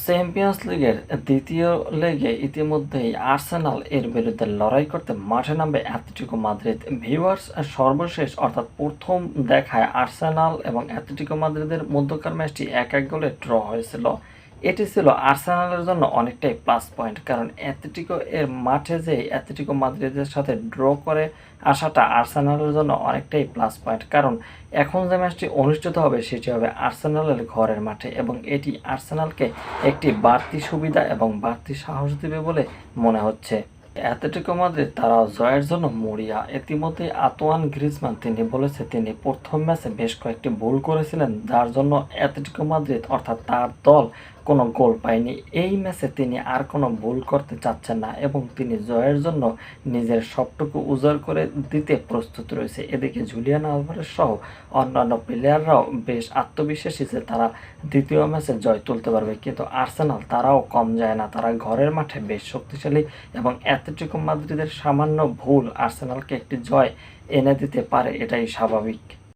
Champions লিগের দ্বিতীয় লেগে ইতিমধ্যেই আর্সেনাল এর বিরুদ্ধে লড়াই করতে মাঠে নামবে অ্যাটলেটিকো মাদ্রিদ। ভিউয়ার্স, সর্বশেষ অর্থাৎ প্রথম দেখায় আর্সেনাল এবং অ্যাটলেটিকো মাদ্রিদের মধ্যকার ম্যাচটি 1-1 গোলে ড্র হয়েছিল। এটি ছিল আর্সেনালের জন্য অনেকটাই প্লাস পয়েন্ট, কারণ অ্যাটলেটিকো এর মাঠে যে অ্যাটলেটিকো মাদ্রিদের সাথে ড্র করে আসাটা আর্সেনালের জন্য অনেকটাই প্লাস পয়েন্ট, কারণ এখন যে ম্যাচটি অনুষ্ঠিত হবে সেটি হবে আর্সেনালের ঘরের মাঠে এবং এটি আর্সেনালকে একটি বাড়তি সুবিধা এবং বাড়তি সাহস দেবে বলে মনে হচ্ছে। অ্যাটলেটিকো মাদ্রিদ তারাও জয়ের জন্য মরিয়া। ইতিমধ্যে আতোয়ান গ্রিজমান তিনি বলেছে তিনি প্রথম ম্যাচে বেশ কয়েকটি ভুল করেছিলেন, যার জন্য অ্যাটলেটিকো মাদ্রিদ অর্থাৎ তার দল কোনো গোল পায়নি। এই ম্যাচে তিনি আর কোনো ভুল করতে চাচ্ছেন না এবং তিনি জয়ের জন্য নিজের সবটুকু উজাড় করে দিতে প্রস্তুত রয়েছে। এদিকে জুলিয়ান আলভারেজ সহ অন্যান্য প্লেয়াররাও বেশ আত্মবিশ্বাসী যে তারা দ্বিতীয় ম্যাচে জয় তুলতে পারবে, কিন্তু আর্সেনাল তারাও কম যায় না। তারা ঘরের মাঠে বেশ শক্তিশালী এবং অ্যাটলেটিকো মাদ্রিদের সামান্য ভুল আর্সেনালকে একটি জয় এনে দিতে পারে, এটাই স্বাভাবিক।